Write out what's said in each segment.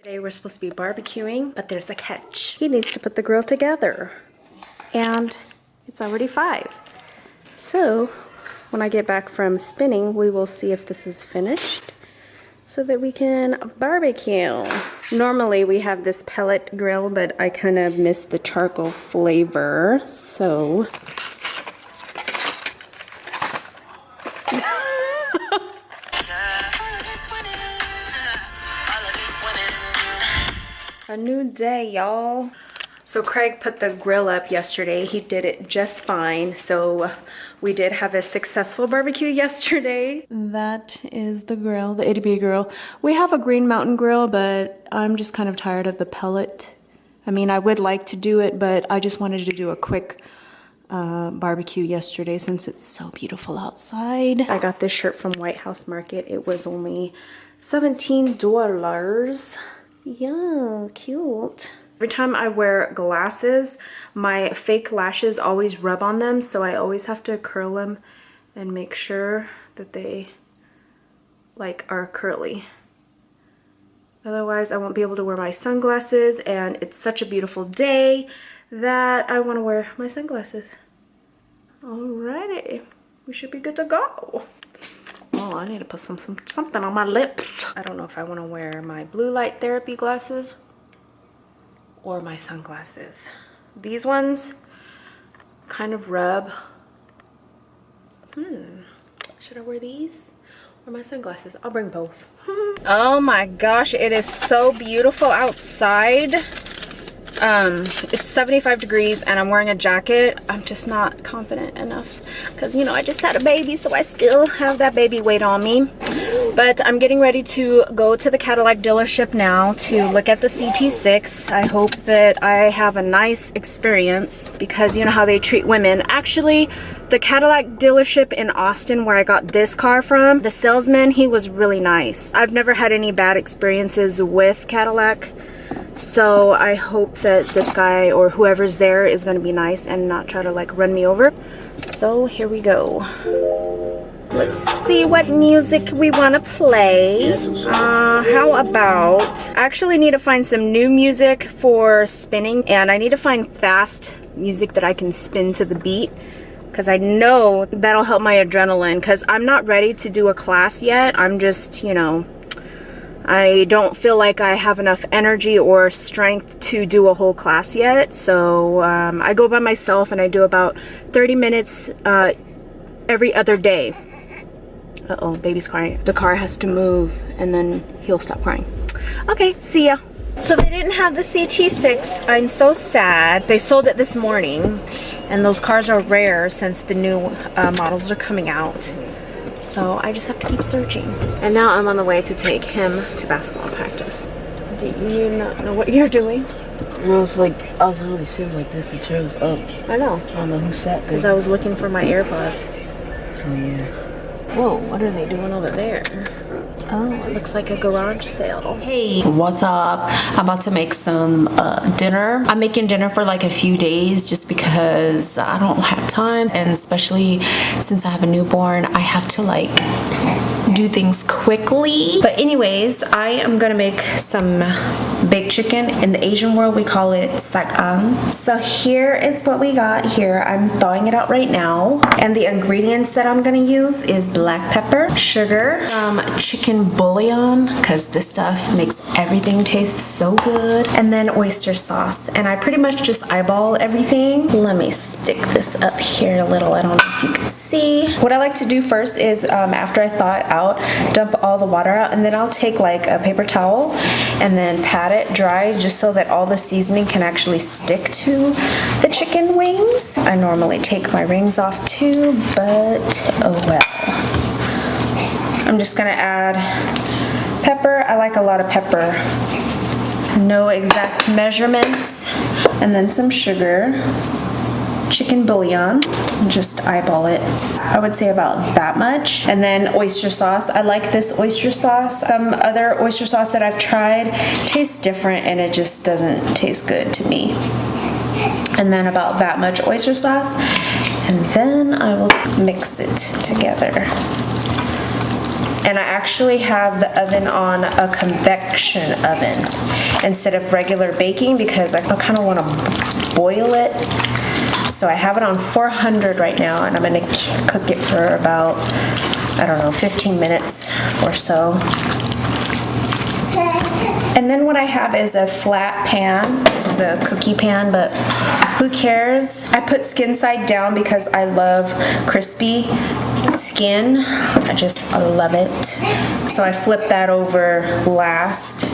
Today we're supposed to be barbecuing, but there's a catch. He needs to put the grill together, and it's already 5. So when I get back from spinning, we will see if this is finished so that we can barbecue. Normally we have this pellet grill, but I kind of miss the charcoal flavor, so a new day, y'all. So Craig put the grill up yesterday. He did it just fine. So we did have a successful barbecue yesterday. That is the grill, the ADB grill. We have a Green Mountain grill, but I'm just kind of tired of the pellet. I mean, I would like to do it, but I just wanted to do a quick barbecue yesterday since it's so beautiful outside. I got this shirt from White House Market. It was only $17. Yeah, cute. Every time I wear glasses, my fake lashes always rub on them, so I always have to curl them and make sure that they are curly. Otherwise, I won't be able to wear my sunglasses, and it's such a beautiful day that I want to wear my sunglasses. Alrighty, we should be good to go. Oh, I need to put something on my lips. I don't know if I want to wear my blue light therapy glasses or my sunglasses. These ones kind of rub. Should I wear these or my sunglasses? I'll bring both. Oh my gosh, it is so beautiful outside. It's 75 degrees and I'm wearing a jacket. I'm just not confident enough because, you know, I just had a baby, so I still have that baby weight on me. But I'm getting ready to go to the Cadillac dealership now to look at the CT6. I hope that I have a nice experience because you know how they treat women. Actually, the Cadillac dealership in Austin where I got this car from, the salesman, he was really nice. I've never had any bad experiences with Cadillac. So I hope that this guy or whoever's there is going to be nice and not try to run me over. So here we go. Let's see what music we want to play. How about, I actually need to find some new music for spinning, and I need to find fast music that I can spin to the beat because I know that'll help my adrenaline because I'm not ready to do a class yet. I'm just, you know, I don't feel like I have enough energy or strength to do a whole class yet. So I go by myself and I do about 30 minutes every other day. Uh-oh, baby's crying. The car has to move and then he'll stop crying. Okay, see ya. So they didn't have the CT6. I'm so sad. They sold it this morning and those cars are rare since the new models are coming out. So I just have to keep searching. And now I'm on the way to take him to basketball practice. Do you not know what you're doing? Well, it's like I was literally sitting like this, the chair was up. I know. I don't know who sat there. Because I was looking for my AirPods. Oh yeah. Whoa, what are they doing over there? Oh, it looks like a garage sale. Hey, what's up? I'm about to make some dinner. I'm making dinner for like a few days just because I don't have time, and especially since I have a newborn, I have to do things quickly. But anyways, I am gonna make some baked chicken. In the Asian world, we call it sakang. So here is what we got here. I'm thawing it out right now. And the ingredients that I'm gonna use is black pepper, sugar, chicken bouillon, because this stuff makes everything taste so good, and then oyster sauce. And I pretty much just eyeball everything. Let me stick this up here a little. I don't know if you can see. What I like to do first is after I thaw it out, dump all the water out, and then I'll take like a paper towel and then pat it dry just so that all the seasoning can actually stick to the chicken wings. I normally take my rings off too, but oh well. I'm just gonna add pepper. I like a lot of pepper. No exact measurements. And then some sugar. Chicken bouillon, just eyeball it. I would say about that much. And then oyster sauce. I like this oyster sauce. Some other oyster sauce that I've tried tastes different and it just doesn't taste good to me. And then about that much oyster sauce. And then I will mix it together. And I actually have the oven on a convection oven instead of regular baking because I kind of want to boil it. So I have it on 400 right now, and I'm gonna cook it for about, I don't know, 15 minutes or so. And then what I have is a flat pan. This is a cookie pan, but who cares? I put skin side down because I love crispy skin. I love it. So I flip that over last.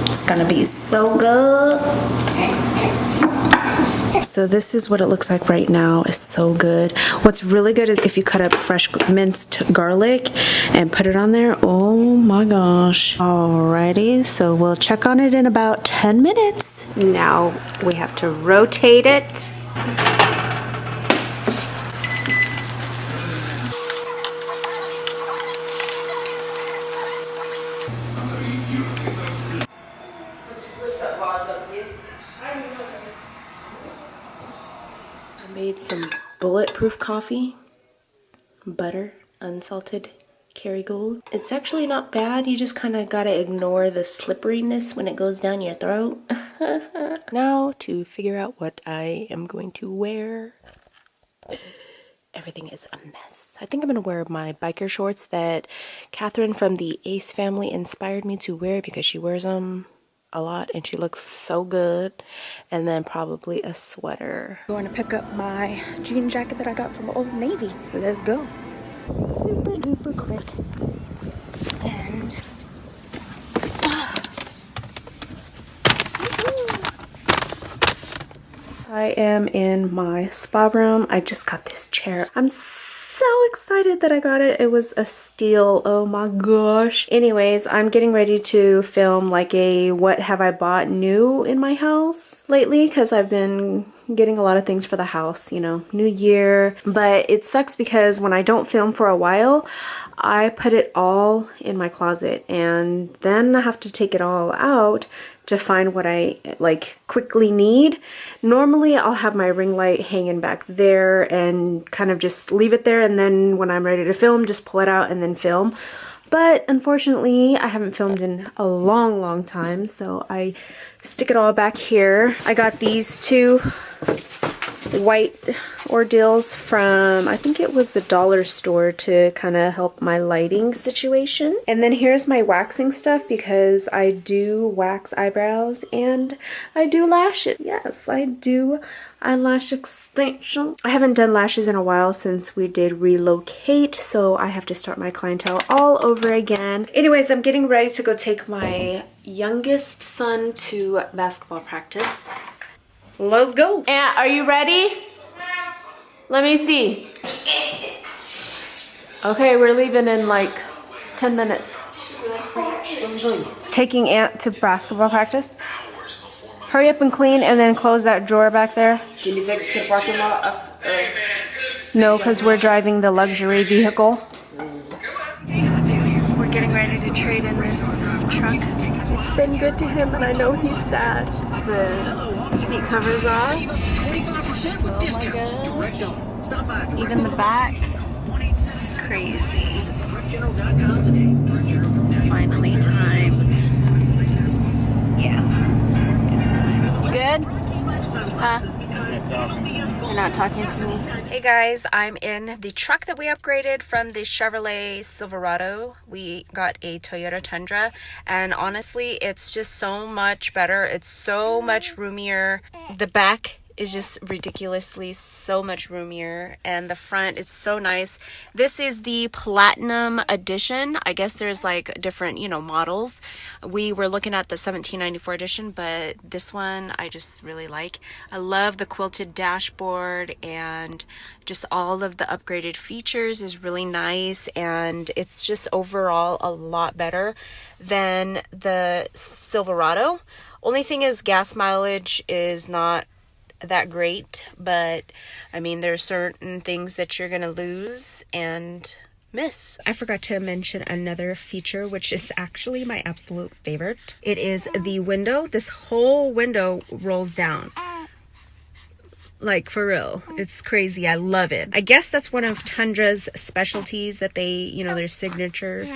It's gonna be so good. So this is what it looks like right now. It's so good. What's really good is if you cut up fresh minced garlic and put it on there. Oh my gosh. Alrighty, so we'll check on it in about 10 minutes. Now we have to rotate it. Made some bulletproof coffee, butter, unsalted Kerrygold. It's actually not bad. You just kind of gotta ignore the slipperiness when it goes down your throat. Now to figure out what I am going to wear. Everything is a mess. I think I'm gonna wear my biker shorts that Catherine from the Ace family inspired me to wear because she wears them a lot and she looks so good. And then probably a sweater. Going to pick up my jean jacket that I got from Old Navy. Let's go. Super duper quick. And I am in my spa room. I just got this chair. I'm so excited that I got it. It was a steal. Oh my gosh. Anyways, I'm getting ready to film like a what have I bought new in my house lately because I've been getting a lot of things for the house, you know, new year. But it sucks because when I don't film for a while, I put it all in my closet and then I have to take it all out to find what I like quickly need. Normally I'll have my ring light hanging back there and kind of just leave it there, and then when I'm ready to film just pull it out and then film. But unfortunately I haven't filmed in a long time, so I stick it all back here. I got these two white ordeals from, I think it was the dollar store, to kind of help my lighting situation. And then here's my waxing stuff because I do wax eyebrows and I do lashes. Yes, I do eyelash extension. I haven't done lashes in a while since we did relocate, so I have to start my clientele all over again. Anyways, I'm getting ready to go take my youngest son to basketball practice. Let's go. Aunt, are you ready? Let me see. Okay, we're leaving in like 10 minutes. Taking Aunt to basketball practice. Hurry up and clean and then close that drawer back there. Can you take it to the parking lot after, No, because we're driving the luxury vehicle. We're getting ready to trade in this truck. It's been good to him and I know he's sad. The seat covers off. Oh my god. Even the back. It's crazy. Finally time. Yeah. It's time. You good? You're not talking to me. Hey guys, I'm in the truck that we upgraded from the Chevrolet Silverado. We got a Toyota Tundra, and honestly, it's just so much better. It's so much roomier. The back is just ridiculously so much roomier, and the front is so nice. This is the Platinum Edition. I guess there's like different, you know, models. We were looking at the 1794 edition, but this one I just really like. I love the quilted dashboard, and just all of the upgraded features is really nice, and it's just overall a lot better than the Silverado. Only thing is gas mileage is not that great, but I mean there's certain things that you're gonna lose and miss. I forgot to mention another feature, which is actually my absolute favorite. It is the window. This whole window rolls down. Like, for real. It's crazy. I love it. I guess that's one of Tundra's specialties that they, you know, their signature,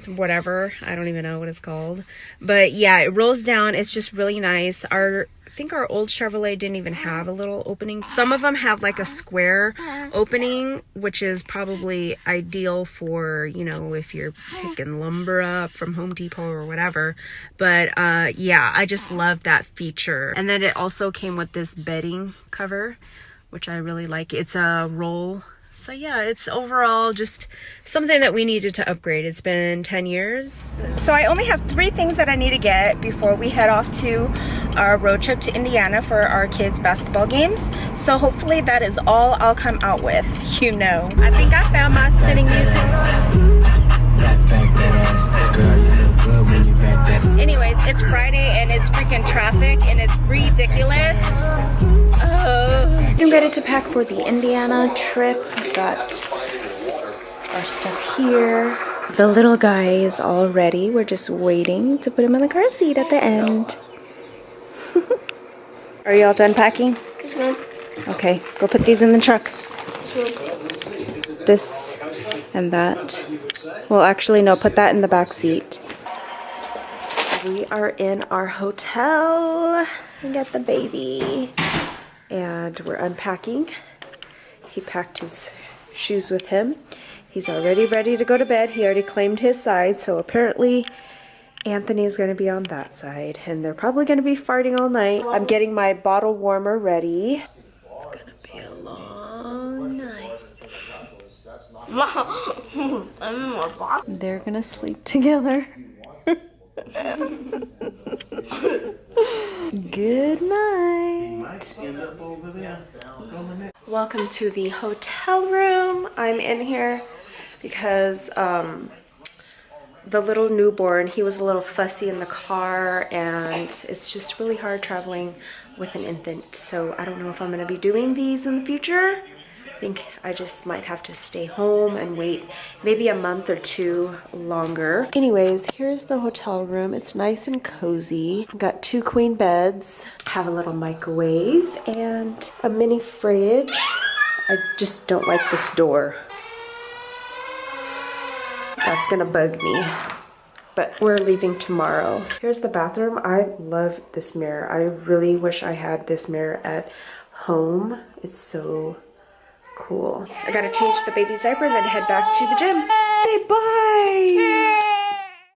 whatever. I don't even know what it's called. But yeah, it rolls down. It's just really nice. I think our old Chevrolet didn't even have a little opening. Some of them have like a square opening, which is probably ideal for, you know, if you're picking lumber up from Home Depot or whatever. But yeah, I just love that feature. And then it also came with this bedding cover, which I really like. It's a roll. So yeah, it's overall just something that we needed to upgrade. It's been 10 years. So I only have 3 things that I need to get before we head off to our road trip to Indiana for our kids' basketball games. So hopefully that is all I'll come out with, you know. I think I found my spinning music. Anyways, it's Friday and it's freaking traffic and it's ridiculous. I'm ready to pack for the Indiana trip. We've got our stuff here. The little guy is all ready. We're just waiting to put him in the car seat at the end. Are you all done packing? Yes, ma'am. Okay, go put these in the truck. Yes, ma'am. This and that. Well, actually, no, put that in the back seat. We are in our hotel. We got the baby. And we're unpacking. He packed his shoes with him. He's already ready to go to bed. He already claimed his side, so apparently Anthony is going to be on that side. And they're probably going to be farting all night. I'm getting my bottle warmer ready. It's going to be a long night. They're going to sleep together. Good night. Welcome to the hotel room. I'm in here because the little newborn, he was a little fussy in the car, and it's just really hard traveling with an infant. So I don't know if I'm going to be doing these in the future. I think I just might have to stay home and wait maybe a month or 2 longer. Anyways, here's the hotel room. It's nice and cozy. Got 2 queen beds, have a little microwave and a mini fridge. I just don't like this door. That's gonna bug me. But we're leaving tomorrow. Here's the bathroom. I love this mirror. I really wish I had this mirror at home. It's so cool. I gotta change the baby's diaper and then head back to the gym. Say bye!